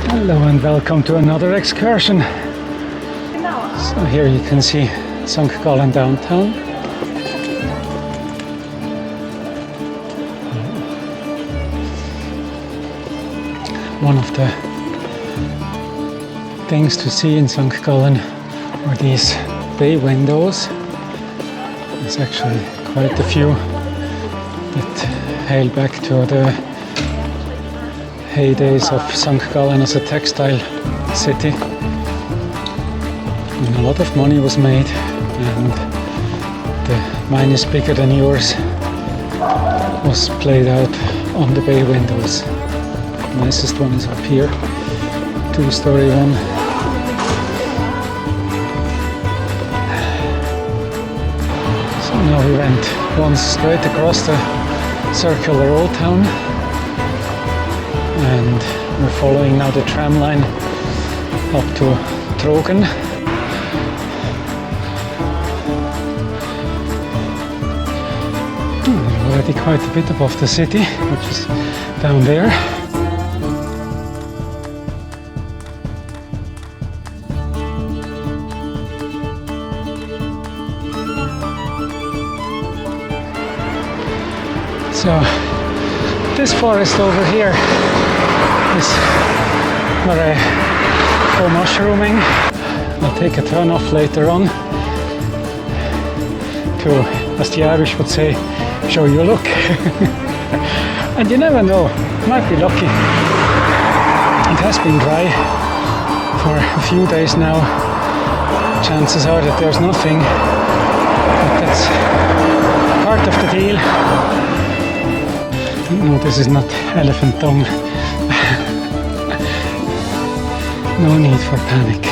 Hello and welcome to another excursion. So here you can see St.Gallen downtown. One of the things to see in St.Gallen are these bay windows. There's actually quite a few that hail back to the heydays of St.Gallen as a textile city. And a lot of money was made, and the mine is bigger than yours was played out on the bay windows. The nicest one is up here, two-story one. So now we went once straight across the circular old town, and we're following now the tram line up to Trogen. We're already quite a bit above the city, which is down there. So this forest over here is where I go mushrooming. I'll take a turn off later on to, as the Irish would say, show you a look. And you never know, might be lucky. It has been dry for a few days now. Chances are that there's nothing, but that's part of the deal. No, this is not elephant dung. No need for panic.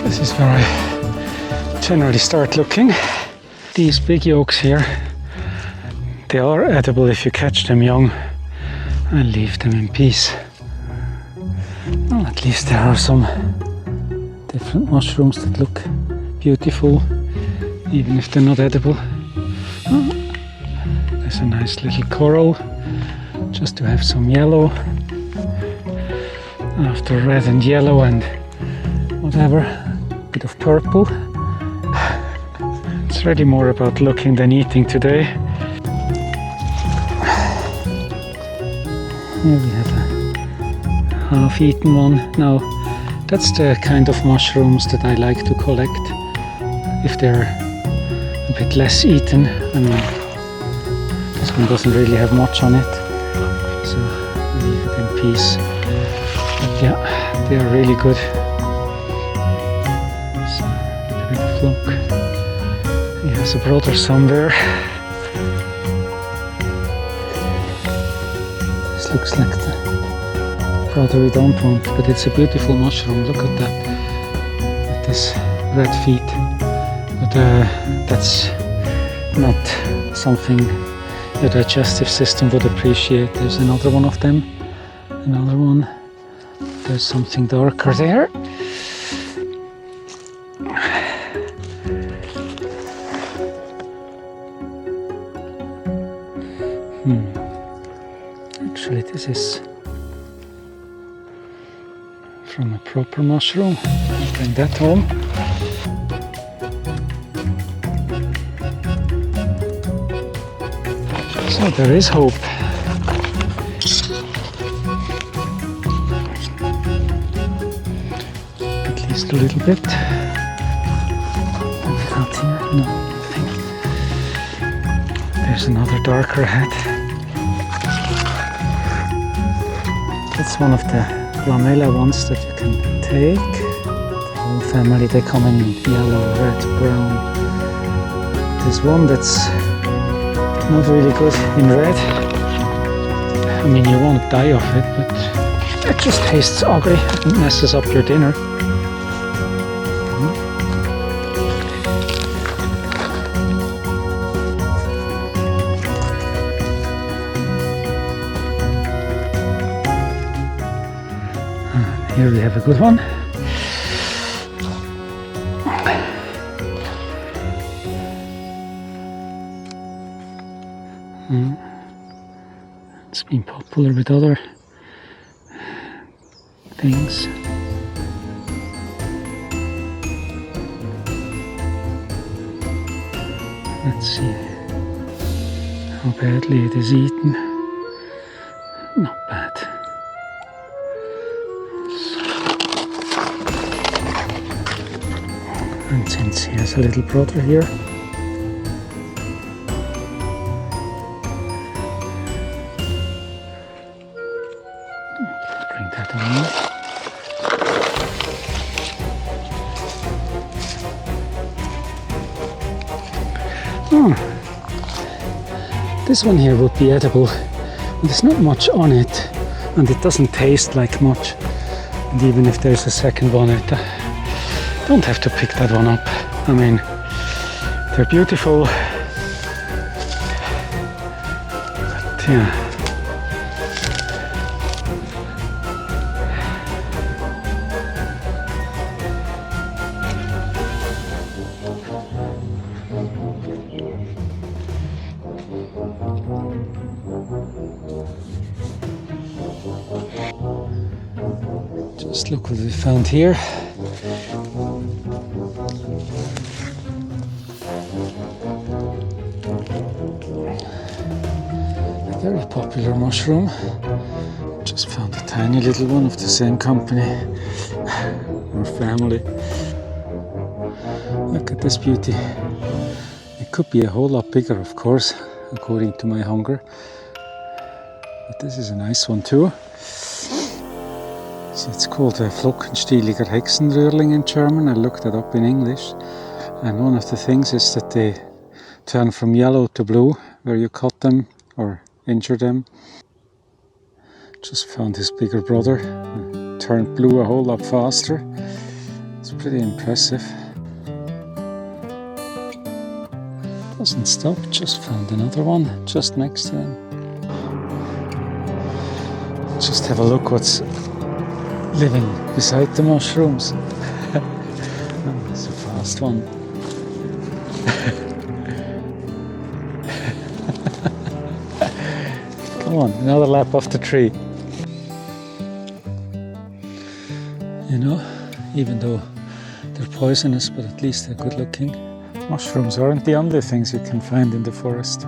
This is where I generally start looking. These big yolks here, they are edible if you catch them young and leave them in peace. Well, at least there are some different mushrooms that look beautiful, even if they're not edible. There's a nice little coral, just to have some yellow. After red and yellow and whatever, bit of purple. It's really more about looking than eating today. Here we have a half-eaten one. Now, that's the kind of mushrooms that I like to collect if they're a bit less eaten. I mean, this one doesn't really have much on it, so I leave it in peace. But yeah, they are really good. So, a bit of luck. He has a brother somewhere. This looks like the brother we don't want, but it's a beautiful mushroom. Look at that, with this red feet. But that's not something the digestive system would appreciate. There's another one of them, another one. There's something darker there. Actually, this is from a proper mushroom. I'll bring that home. So there is hope. At least a little bit. Out here? No, nothing. There's another darker head. That's one of the lamella ones that you can take. The whole family, they come in yellow, red, brown. There's one that's not really good in red. I mean, you won't die of it, but it just tastes ugly and messes up your dinner. Here we have a good one. It's been popular with other things. Let's see how badly it is eaten. Not bad. And since he has a little brother here, bring that on. This one here would be edible. There's not much on it, and it doesn't taste like much. And even if there's a second one, I don't have to pick that one up. I mean, they're beautiful, but yeah. Just look what we found here. A very popular mushroom. Just found a tiny little one of the same company or family. Look at this beauty. It could be a whole lot bigger, of course, according to my hunger. But this is a nice one too. It's called a Flockenstieliger Hexenröhrling in German. I looked that up in English. And one of the things is that they turn from yellow to blue where you cut them or injure them. Just found his bigger brother. Turned blue a whole lot faster. It's pretty impressive. Doesn't stop, just found another one just next to him. Just have a look what's living beside the mushrooms. Oh, it's a fast one. Come on, another lap off the tree. You know, even though they're poisonous, but at least they're good looking. Mushrooms aren't the only things you can find in the forest.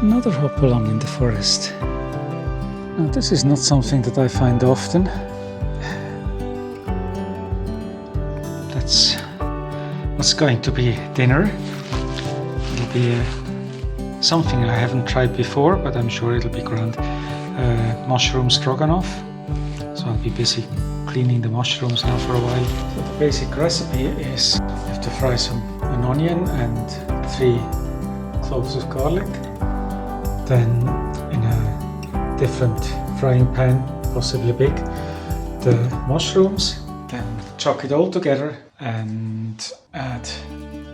Another hopalong in the forest. Now, this is not something that I find often. That's what's going to be dinner. It'll be something I haven't tried before, but I'm sure it'll be grand. Mushroom stroganoff. So I'll be busy cleaning the mushrooms now for a while. So the basic recipe is you have to fry an onion and 3 cloves of garlic. Then in a different frying pan, possibly big, the mushrooms, then chuck it all together and add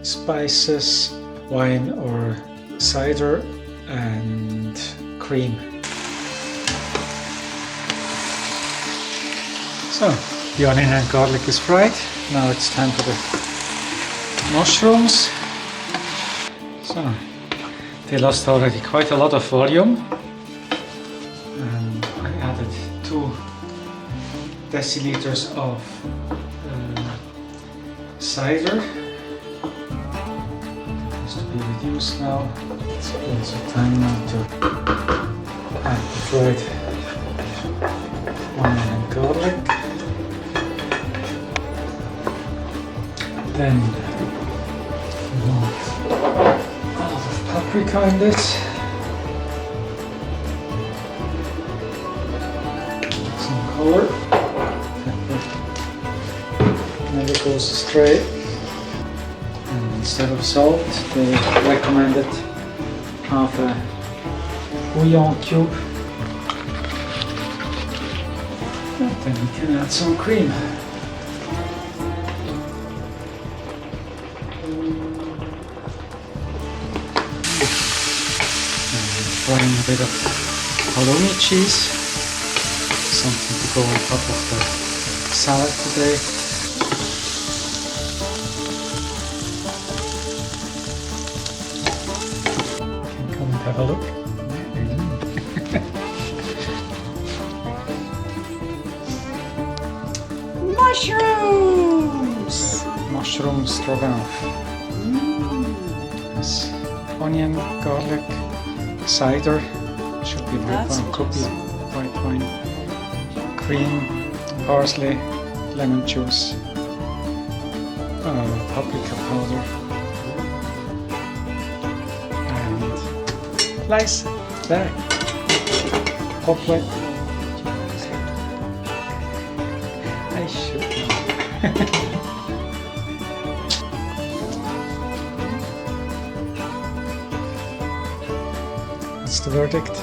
spices, wine or cider and cream. So the onion and garlic is fried. Now it's time for the mushrooms. So they lost already quite a lot of volume. I added 2 deciliters of cider. It has to be reduced now. It's also time now to add the fried onion and garlic. Then we want a lot of paprika in this. Color. Never goes astray. And instead of salt, they recommended half a bouillon cube Then we can add some cream. Frying a bit of halloumi cheese, something to go on top of the salad today. Can come and have a look. Mushrooms! Mushroom stroganoff. Yes. Onion, garlic, cider, should be white That's wine, could be white wine, cream, parsley, lemon juice, paprika powder, and lice. There. Hot wet. I should know. That's the verdict.